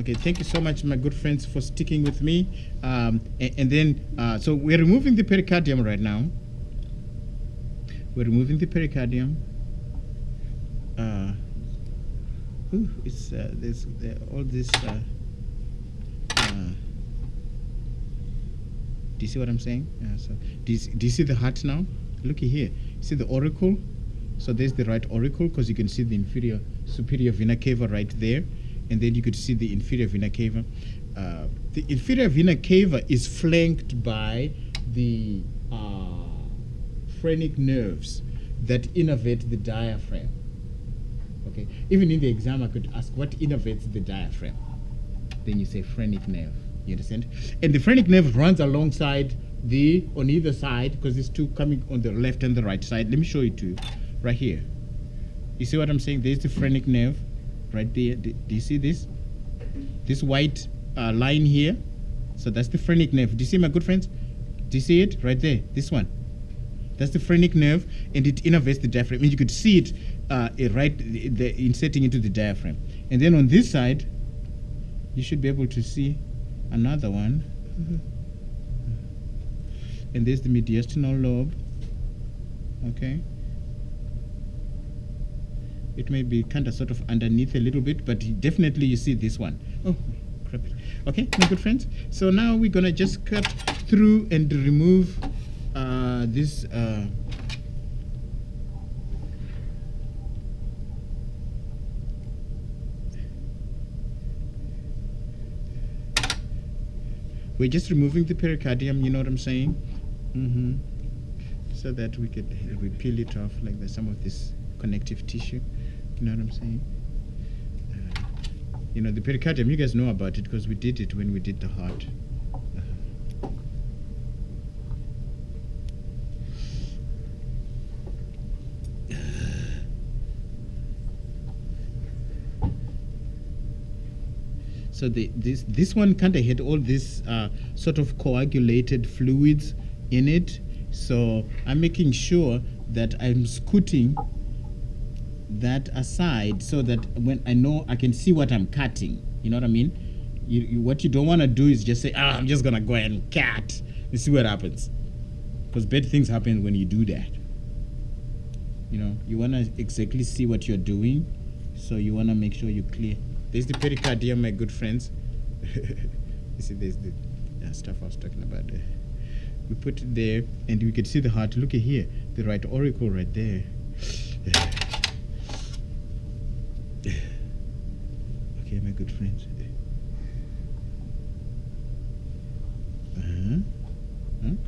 Okay, thank you so much, my good friends, for sticking with me. And then, so we're removing the pericardium right now. We're removing the pericardium. It's there's all this. Do you see what I'm saying? So do you see the heart now? Looky here. See the auricle? So there's the right auricle, because you can see the inferior superior vena cava right there, and then you could see the inferior vena cava. The inferior vena cava is flanked by the phrenic nerves that innervate the diaphragm. Okay, even in the exam I could ask what innervates the diaphragm. Then you say phrenic nerve. You understand? And the phrenic nerve runs alongside on either side, because there's two coming on the left and the right side. Let me show it to you right here. You see what I'm saying? There's the phrenic nerve right there. Do you see this? This white line here. So that's the phrenic nerve. Do you see, my good friends? Do you see it right there? This one. That's the phrenic nerve, and it innervates the diaphragm. I mean, you could see it inserting into the diaphragm. And then on this side, you should be able to see another one. And there's the mediastinal lobe. Okay. It may be kind of sort of underneath a little bit, but definitely you see this one. Oh, crap. Okay, my good friends. So now we're going to just cut through and remove this. We're just removing the pericardium, you know what I'm saying? So that we peel it off, like there's some of this connective tissue, you know what I'm saying? You know, the pericardium, you guys know about it because we did it when we did the heart. So this one kind of had all this sort of coagulated fluids in it. So I'm making sure that I'm scooting that aside so that when I know I can see what I'm cutting. You know what I mean? What you don't want to do is just say, I'm just going to go ahead and cut and see what happens. Because bad things happen when you do that. You know, you want to exactly see what you're doing. So you want to make sure you're clear. There's the pericardium, my good friends. You see, there's the stuff I was talking about there. We put it there, and we could see the heart. Look at here, the right auricle right there. Okay, my good friends.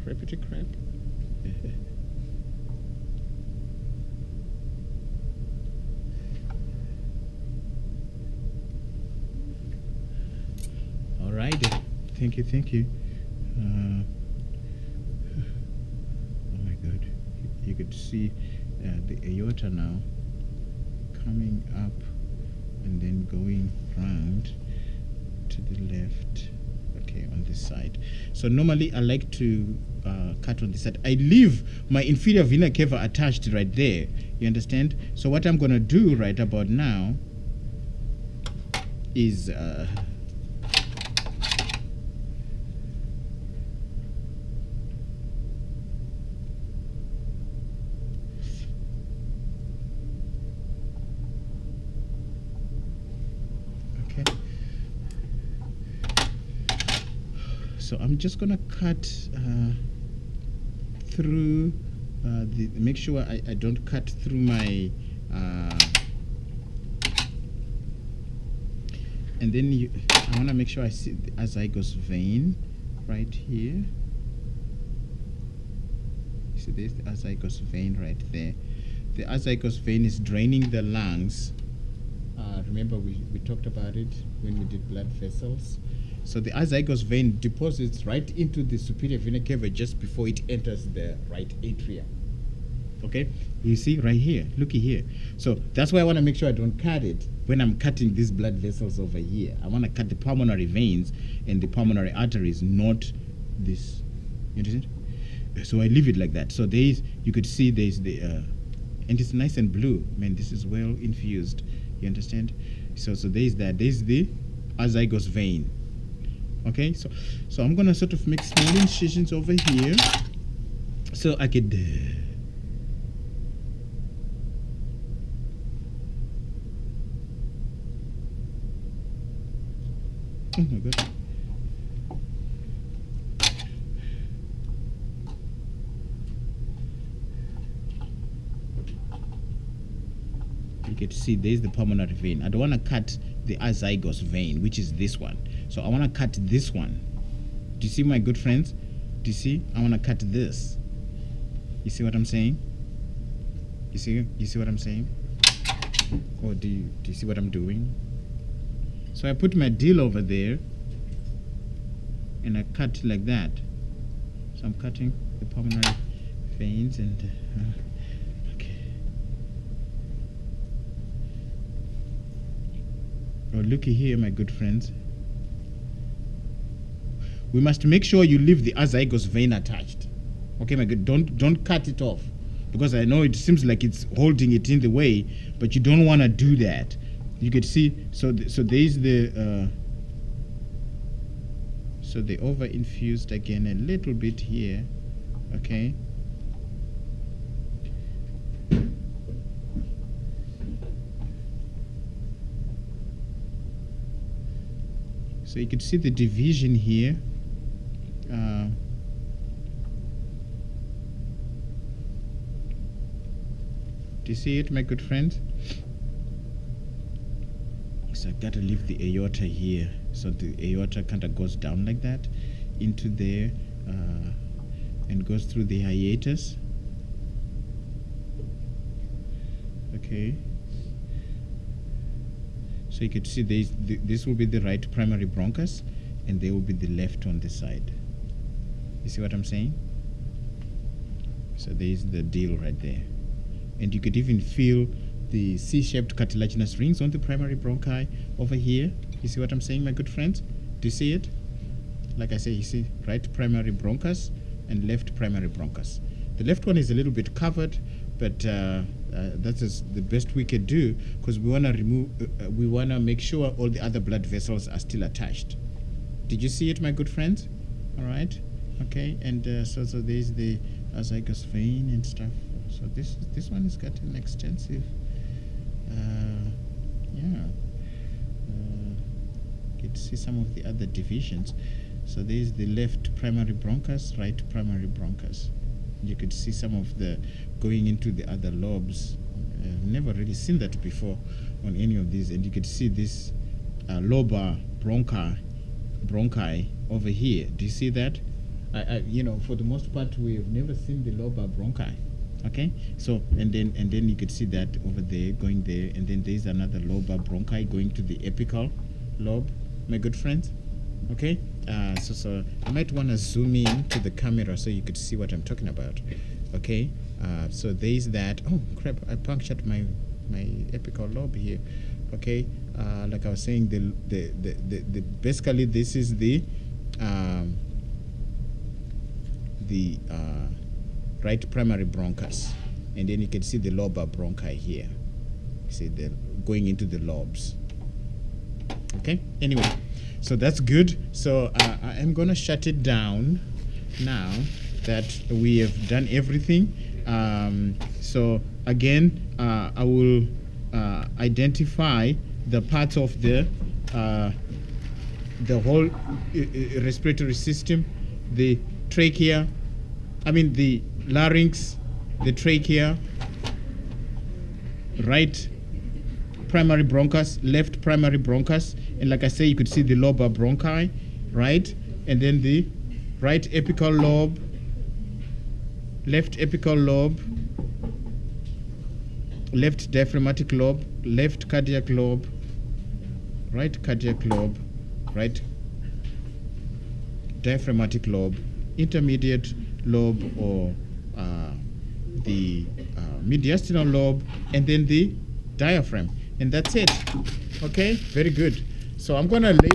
Crappity crap. All right. Thank you. Oh my God. You could see the aorta now coming up and then going round to the left. Okay, on this side. So normally I like to cut on this side. I leave my inferior vena cava attached right there. You understand? So what I'm going to do right about now is so I'm just gonna cut through make sure I don't cut through my and then I want to make sure I see the azygos vein right here. You see there's the azygos vein right there. The azygos vein is draining the lungs. Remember we talked about it when we did blood vessels. So the azygos vein deposits right into the superior vena cava just before it enters the right atria. Okay, you see right here, looky here. So that's why I want to make sure I don't cut it when I'm cutting these blood vessels over here. I want to cut the pulmonary veins and the pulmonary arteries, not this. You understand? So I leave it like that. So there's, you could see there's the and it's nice and blue. Man, this is well infused. You understand? So there's that. There's the azygos vein. Okay, so I'm gonna sort of make small incisions over here so I could oh my god. You can see there's the pulmonary vein. I don't want to cut the azygos vein, which is this one. So I want to cut this one. Do you see, my good friends? Do you see? I want to cut this. You see what I'm saying? You see what I'm saying? Or do you see what I'm doing? So I put my deal over there and I cut like that. So I'm cutting the pulmonary veins and okay. Oh, looky here, my good friends. We must make sure you leave the azygos vein attached. Okay, my good. Don't cut it off, because I know it seems like it's holding it in the way, but you don't want to do that. You can see. So there's the. So they over infused again a little bit here. Okay. So you can see the division here. Do you see it, my good friends? So I gotta leave the aorta here. So the aorta kind of goes down like that into there and goes through the hiatus. Okay. So you can see this will be the right primary bronchus, and there will be the left on the side. You see what I'm saying? So there's the deal right there. And you could even feel the C-shaped cartilaginous rings on the primary bronchi over here. You see what I'm saying, my good friends? Do you see it? Like I say, you see right primary bronchus and left primary bronchus. The left one is a little bit covered, but that is the best we could do, because we want to remove, we want to make sure all the other blood vessels are still attached. Did you see it, my good friends? All right. Okay. And so there's the azygos vein and stuff. So this one has got an extensive, yeah. You can see some of the other divisions. So there's the left primary bronchus, right primary bronchus. You could see some of the going into the other lobes. I've never really seen that before on any of these. And you could see this lobar bronchi over here. Do you see that? You know, for the most part, we have never seen the lobar bronchi. Okay, so and then you could see that over there, going there, and then there's another lobar bronchi going to the apical lobe, my good friends. Okay, so I might want to zoom in to the camera so you could see what I'm talking about. Okay, so there's that. Oh crap, I punctured my apical lobe here. Okay, like I was saying, the basically this is the right primary bronchus, and then you can see the lobar bronchi here. You see the going into the lobes. Okay, anyway, so that's good. So I am gonna shut it down now that we have done everything. So again, I will identify the parts of the whole respiratory system, the trachea, the larynx, the trachea, right primary bronchus, left primary bronchus, and like I say, you could see the lobar bronchi, right? And then the right apical lobe, left apical lobe, left diaphragmatic lobe, left cardiac lobe, right cardiac lobe, right diaphragmatic lobe, intermediate lobe, or the mediastinal lobe, and then the diaphragm, and that's it. Okay, very good. So I'm gonna lay